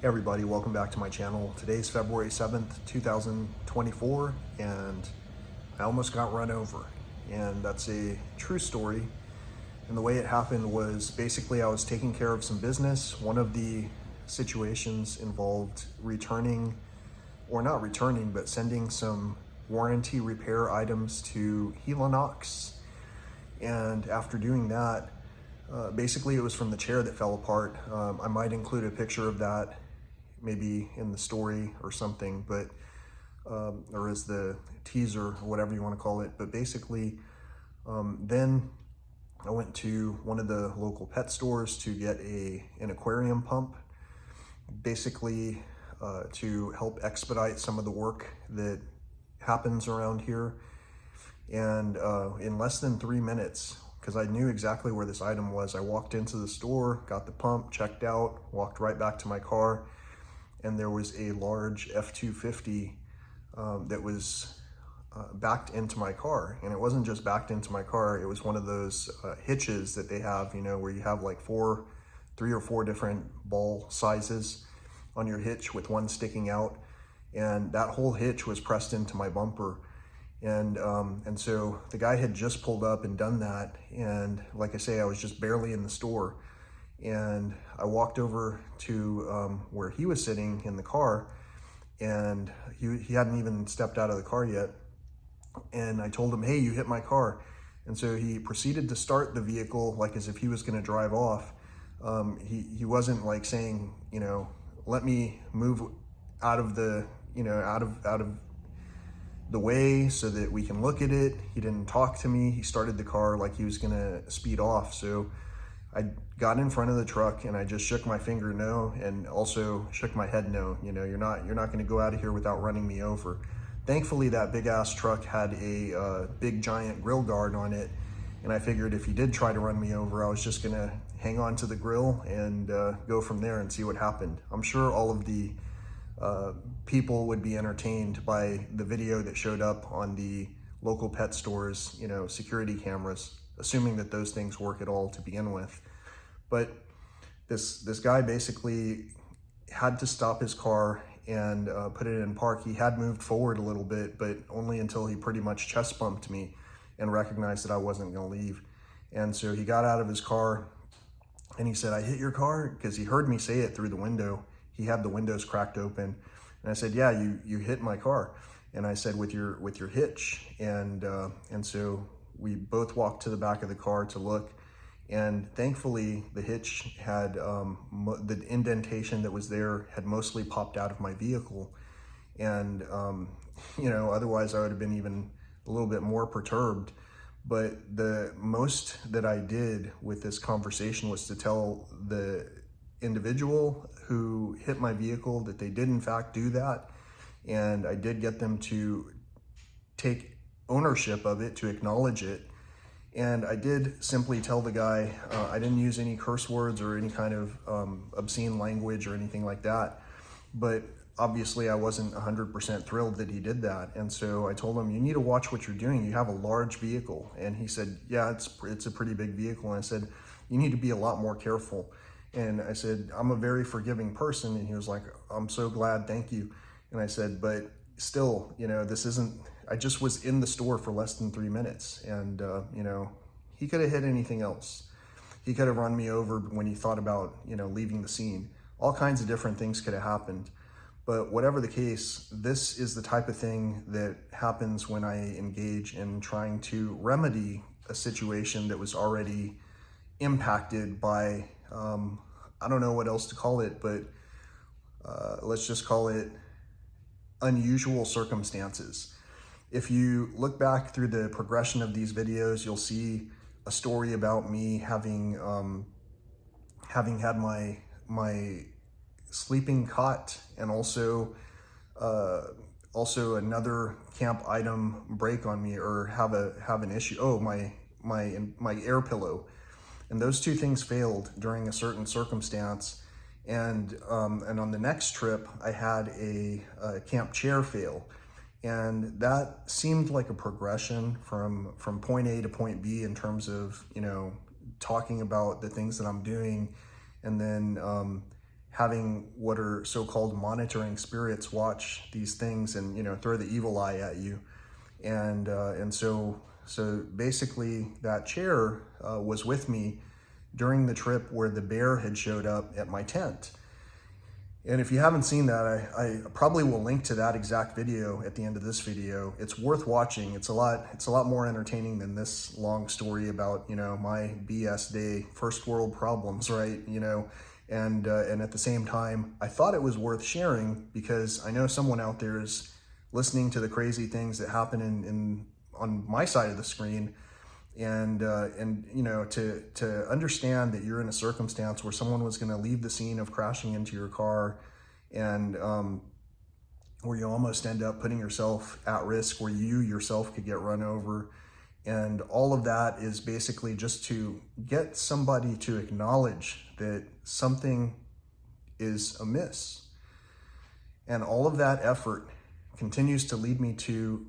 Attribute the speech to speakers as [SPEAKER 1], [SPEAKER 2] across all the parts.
[SPEAKER 1] Hey everybody, welcome back to my channel. Today's February 7th, 2024, and I almost got run over. And that's a true story. And the way it happened was basically I was taking care of some business. One of the situations involved returning, or not returning, but sending some warranty repair items to Helinox. And after doing that, basically it was from the chair that fell apart. I might include a picture of that maybe in the story or something, but or as the teaser or whatever you want to call it. But basically, then I went to one of the local pet stores to get an aquarium pump, basically to help expedite some of the work that happens around here. And in less than 3 minutes, because I knew exactly where this item was, I walked into the store, got the pump, checked out, walked right back to my car, and there was a large F-250 that was backed into my car. And it wasn't just backed into my car, it was one of those hitches that they have, you know, where you have like 3 or 4 different ball sizes on your hitch with one sticking out. And that whole hitch was pressed into my bumper. And so the guy had just pulled up and done that. And like I say, I was just barely in the store. And I walked over to where he was sitting in the car, and he hadn't even stepped out of the car yet. And I told him, hey, you hit my car. And so he proceeded to start the vehicle like as if he was going to drive off. He wasn't like saying, you know, let me move out of the, you know, out of the way so that we can look at it. He didn't talk to me. He started the car like he was going to speed off. So I got in front of the truck and I just shook my finger no, and also shook my head no. You know, you're not going to go out of here without running me over. Thankfully, that big ass truck had a big giant grill guard on it, and I figured if he did try to run me over, I was just going to hang on to the grill and go from there and see what happened. I'm sure all of the people would be entertained by the video that showed up on the local pet stores, you know, security cameras, assuming that those things work at all to begin with. But this guy basically had to stop his car and put it in park. He had moved forward a little bit, but only until he pretty much chest bumped me and recognized that I wasn't gonna leave. And so he got out of his car and he said, I hit your car? Because he heard me say it through the window. He had the windows cracked open. And I said, yeah, you hit my car. And I said, with your hitch. And so we both walked to the back of the car to look, and thankfully the hitch had, the indentation that was there had mostly popped out of my vehicle. And, you know, otherwise I would have been even a little bit more perturbed. But the most that I did with this conversation was to tell the individual who hit my vehicle that they did in fact do that. And I did get them to take ownership of it, to acknowledge it. And I did simply tell the guy, I didn't use any curse words or any kind of obscene language or anything like that. But obviously I wasn't 100% thrilled that he did that. And so I told him, you need to watch what you're doing. You have a large vehicle. And he said, yeah, it's a pretty big vehicle. And I said, you need to be a lot more careful. And I said, I'm a very forgiving person. And he was like, I'm so glad, thank you. And I said, but still, you know, this isn't, I just was in the store for less than 3 minutes. And, you know, he could have hit anything else. He could have run me over when he thought about, you know, leaving the scene. All kinds of different things could have happened. But whatever the case, this is the type of thing that happens when I engage in trying to remedy a situation that was already impacted by, I don't know what else to call it, but let's just call it unusual circumstances. If you look back through the progression of these videos, you'll see a story about me having had my sleeping cot and also another camp item break on me or have an issue. Oh, my air pillow. And those two things failed during a certain circumstance. And on the next trip, I had a camp chair fail. And that seemed like a progression from point A to point B in terms of, you know, talking about the things that I'm doing, and then having what are so-called monitoring spirits watch these things and, you know, throw the evil eye at you. And so basically that chair was with me during the trip where the bear had showed up at my tent. And if you haven't seen that, I probably will link to that exact video at the end of this video. It's worth watching. It's a lot more entertaining than this long story about, you know, my BS day, first world problems, right? You know, and at the same time, I thought it was worth sharing because I know someone out there is listening to the crazy things that happen on my side of the screen. And you know, to understand that you're in a circumstance where someone was going to leave the scene of crashing into your car, and where you almost end up putting yourself at risk, where you yourself could get run over, and all of that is basically just to get somebody to acknowledge that something is amiss. And all of that effort continues to lead me to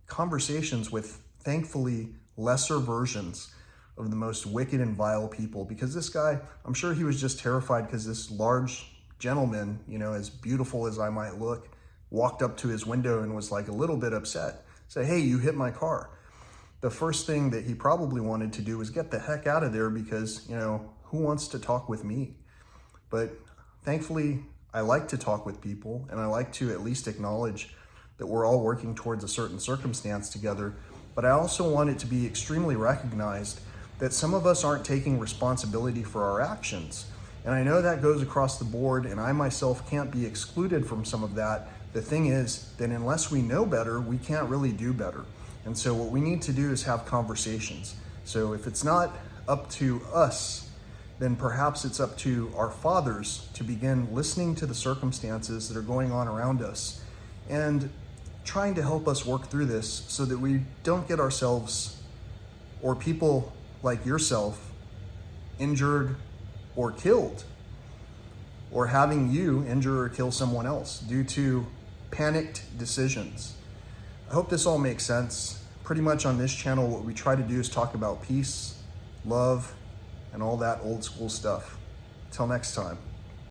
[SPEAKER 1] conversations with, thankfully, lesser versions of the most wicked and vile people. Because this guy, I'm sure he was just terrified because this large gentleman, you know, as beautiful as I might look, walked up to his window and was like a little bit upset. Say, hey, you hit my car. The first thing that he probably wanted to do was get the heck out of there because, you know, who wants to talk with me? But thankfully, I like to talk with people, and I like to at least acknowledge that we're all working towards a certain circumstance together. But I also want it to be extremely recognized that some of us aren't taking responsibility for our actions. And I know that goes across the board, and I myself can't be excluded from some of that. The thing is that unless we know better, we can't really do better. And so what we need to do is have conversations. So if it's not up to us, then perhaps it's up to our fathers to begin listening to the circumstances that are going on around us and trying to help us work through this so that we don't get ourselves or people like yourself injured or killed, or having you injure or kill someone else due to panicked decisions. I hope this all makes sense. Pretty much on this channel, what we try to do is talk about peace, love, and all that old school stuff. Till next time.